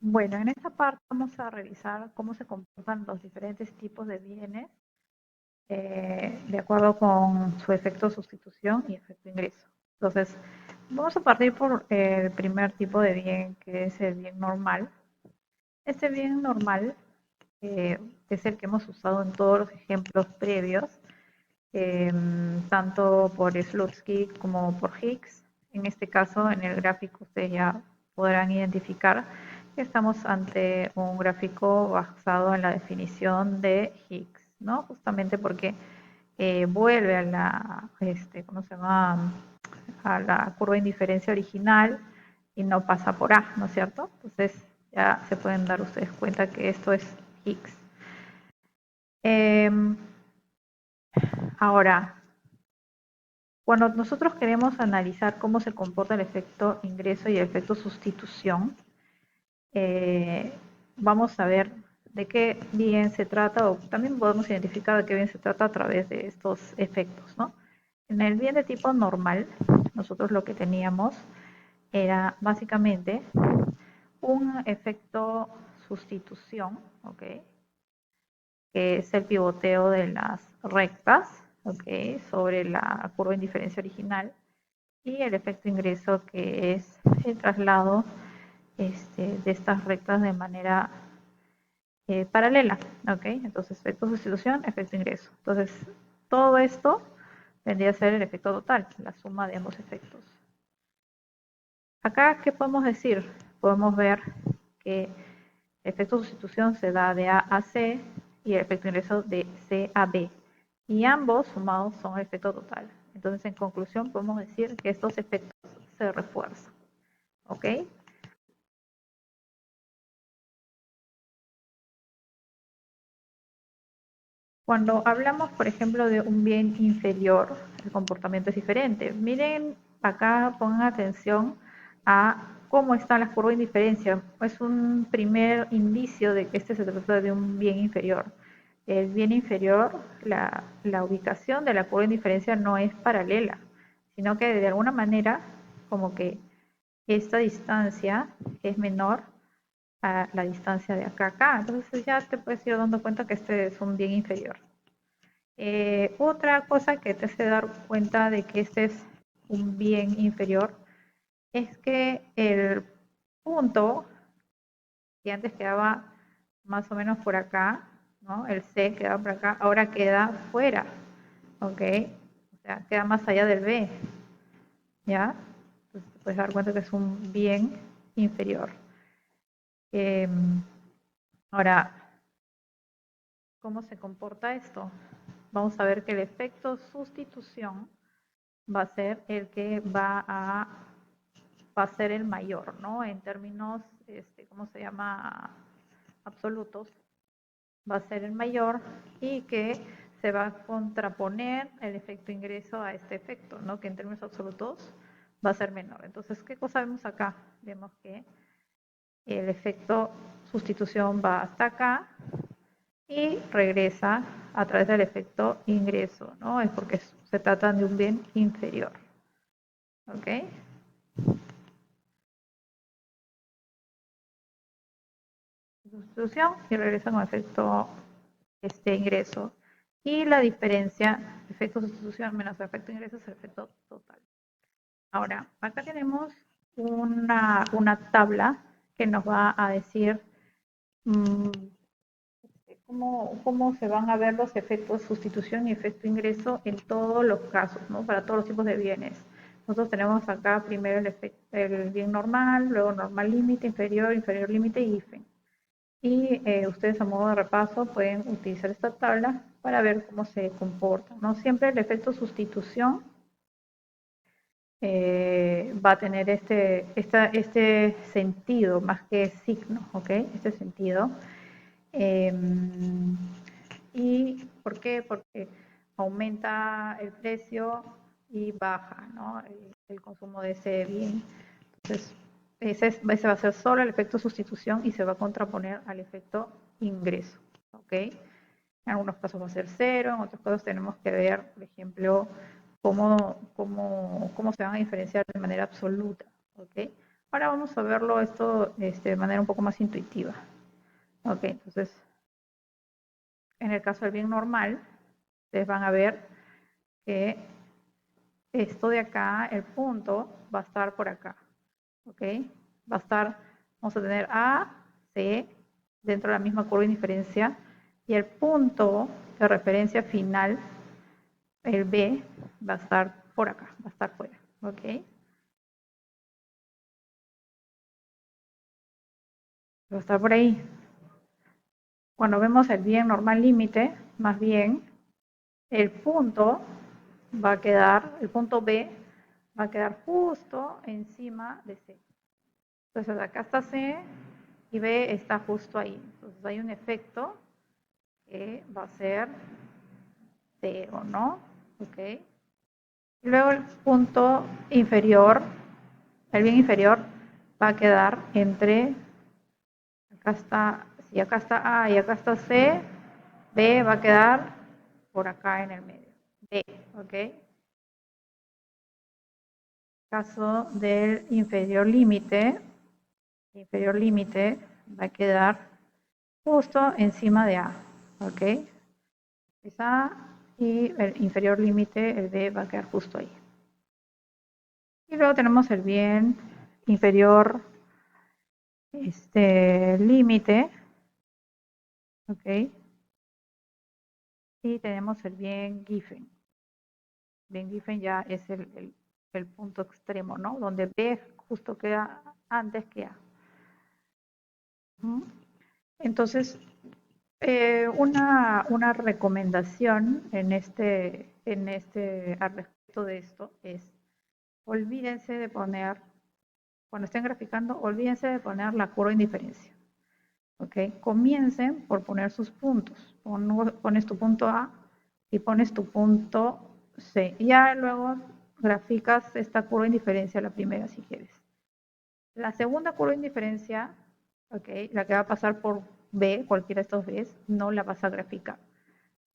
Bueno, en esta parte vamos a revisar cómo se comportan los diferentes tipos de bienes de acuerdo con su efecto sustitución y efecto ingreso. Entonces, vamos a partir por el primer tipo de bien, que es el bien normal. Este bien normal es el que hemos usado en todos los ejemplos previos, eh, tanto por Slutsky como por Higgs. En este caso, en el gráfico ustedes ya podrán identificar que estamos ante un gráfico basado en la definición de Higgs, ¿no? Justamente porque vuelve a la, ¿cómo se llama? A la curva de indiferencia original y no pasa por A, ¿no es cierto? Entonces ya se pueden dar ustedes cuenta que esto es Higgs. Eh, Ahora, cuando nosotros queremos analizar cómo se comporta el efecto ingreso y el efecto sustitución, eh, vamos a ver de qué bien se trata, o también podemos identificar de qué bien se trata a través de estos efectos, ¿no? En el bien de tipo normal, nosotros lo que teníamos era básicamente un efecto sustitución, ¿ok? Que es el pivoteo de las rectas, ¿ok? Sobre la curva de indiferencia original, y el efecto ingreso, que es el traslado de estas rectas de manera paralela, ¿ok? Entonces, efecto sustitución, efecto ingreso. Entonces, todo esto vendría a ser el efecto total, la suma de ambos efectos. Acá, ¿qué podemos decir? Podemos ver que el efecto sustitución se da de A a C y el efecto ingreso de C a B. Y ambos sumados son el efecto total. Entonces, en conclusión, podemos decir que estos efectos se refuerzan. ¿Ok? Cuando hablamos, por ejemplo, de un bien inferior, el comportamiento es diferente. Miren, acá pongan atención a cómo están las curvas de indiferencia. Es un primer indicio de que este se trata de un bien inferior. El bien inferior, la ubicación de la curva de indiferencia no es paralela, sino que de alguna manera, como que esta distancia es menor a la distancia de acá a acá. Entonces ya te puedes ir dando cuenta que este es un bien inferior. Otra cosa que te hace dar cuenta de que este es un bien inferior es que el punto que antes quedaba más o menos por acá, ¿no? El C quedaba por acá, ahora queda fuera, ¿ok? O sea, queda más allá del B, ¿ya? Entonces te puedes dar cuenta que es un bien inferior. Eh, Ahora, ¿cómo se comporta esto? Vamos a ver que el efecto sustitución va a ser el que va a ser el mayor, ¿no? En términos, ¿cómo se llama? Absolutos, va a ser el mayor, y que se va a contraponer el efecto ingreso a este efecto, ¿no? Que en términos absolutos va a ser menor. Entonces, ¿qué cosa vemos acá? Vemos que el efecto sustitución va hasta acá y regresa a través del efecto ingreso, ¿no? Es porque se trata de un bien inferior. ¿Ok? Sustitución y regresa con efecto ingreso. Y la diferencia, efecto sustitución menos efecto ingreso, es el efecto total. Ahora, acá tenemos una tabla que nos va a decir mmm, cómo se van a ver los efectos sustitución y efecto ingreso en todos los casos, ¿no? Para todos los tipos de bienes. Nosotros tenemos acá primero el bien normal, luego normal límite, inferior, inferior límite y IFE. Y ustedes a modo de repaso pueden utilizar esta tabla para ver cómo se comporta, ¿no? Siempre el efecto sustitución va a tener este sentido más que signo, ¿ok? Este sentido. Eh, ¿Y por qué? Porque aumenta el precio y baja, ¿no? El consumo de ese bien. Entonces, ese va a ser solo el efecto sustitución y se va a contraponer al efecto ingreso, ¿ok? En algunos casos va a ser cero, en otros casos tenemos que ver, por ejemplo, cómo se van a diferenciar de manera absoluta, ¿ok? Ahora vamos a verlo esto de manera un poco más intuitiva. Ok, entonces, en el caso del bien normal, ustedes van a ver que esto de acá, el punto, va a estar por acá. ¿Ok? Va a estar, vamos a tener A, C, dentro de la misma curva de indiferencia, y el punto de referencia final, el B, va a estar por acá, va a estar fuera. ¿Ok? Va a estar por ahí. Cuando vemos el bien normal límite, más bien, el punto va a quedar, el punto B va a quedar justo encima de C. Entonces acá está C y B está justo ahí. Entonces hay un efecto que va a ser cero, ¿no? Ok. Y luego el punto inferior, el bien inferior, va a quedar entre, acá está, si acá está A y acá está C, B va a quedar por acá en el medio. B, ¿ok? Caso del inferior límite va a quedar justo encima de A, ¿ok? Es A y el inferior límite, el B, va a quedar justo ahí. Y luego tenemos el bien inferior límite, ¿ok? Y tenemos el bien Giffen. Bien Giffen ya es el punto extremo, ¿no? Donde B justo queda antes que A. Entonces, una recomendación al respecto de esto es, olvídense de poner, cuando estén graficando, olvídense de poner la curva de indiferencia. ¿Ok? Comiencen por poner sus puntos. Pones tu punto A y pones tu punto C. Ya luego graficas esta curva de indiferencia, la primera si quieres. La segunda curva de indiferencia, ¿ok? La que va a pasar por B, cualquiera de estos Bs, no la vas a graficar.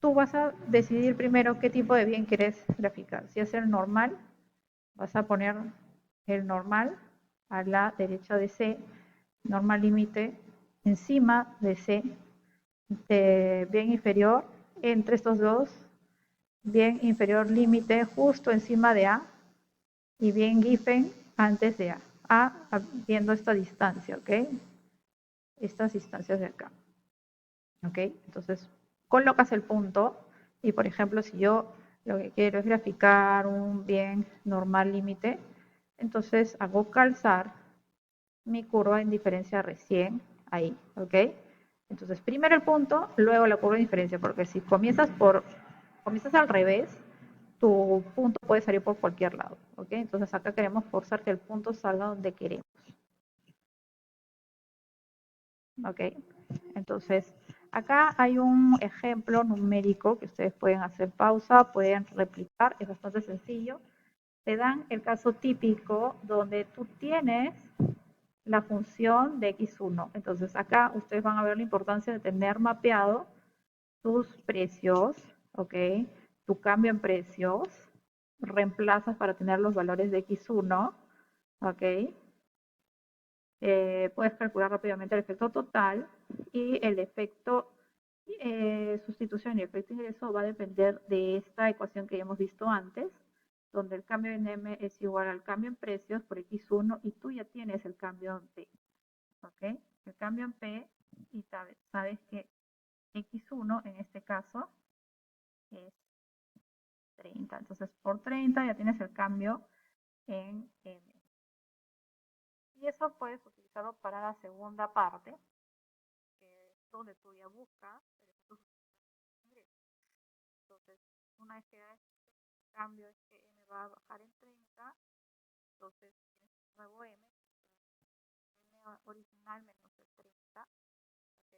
Tú vas a decidir primero qué tipo de bien quieres graficar. Si es el normal, vas a poner el normal a la derecha de C, normal límite encima de C, de bien inferior, entre estos dos, bien inferior límite justo encima de A y bien Giffen antes de A viendo esta distancia, ¿ok? Estas distancias de acá, ¿ok? Entonces, colocas el punto y, por ejemplo, si yo lo que quiero es graficar un bien normal límite, entonces hago calzar mi curva de indiferencia recién ahí, ¿ok? Entonces, primero el punto, luego la curva de indiferencia, porque si comienzas al revés, tu punto puede salir por cualquier lado, ¿ok? Entonces acá queremos forzar que el punto salga donde queremos, ¿ok? Entonces, acá hay un ejemplo numérico que ustedes pueden hacer pausa, pueden replicar, es bastante sencillo. Te dan el caso típico donde tú tienes la función de x1. Entonces acá ustedes van a ver la importancia de tener mapeado tus precios, ¿ok? Tu cambio en precios, reemplazas para tener los valores de x1, ¿ok? Puedes calcular rápidamente el efecto total y el efecto sustitución y efecto ingreso va a depender de esta ecuación que ya hemos visto antes, donde el cambio en M es igual al cambio en precios por X1 y tú ya tienes el cambio en P. ¿Ok? El cambio en P y sabes que X1 en este caso es 30. Entonces por 30 ya tienes el cambio en M. Y eso puedes utilizarlo para la segunda parte, que es donde tú ya buscas el efecto ingreso. Entonces, una vez que hagas el cambio es que M va a bajar en 30, entonces tienes un nuevo M original menos el 30, ¿ok?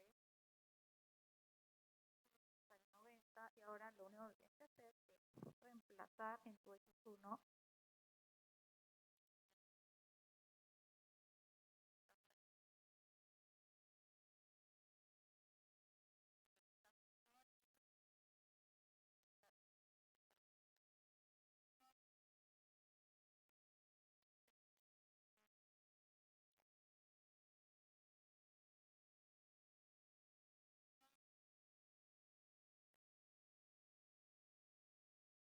90, y ahora lo único que tienes que hacer es reemplazar en tu X1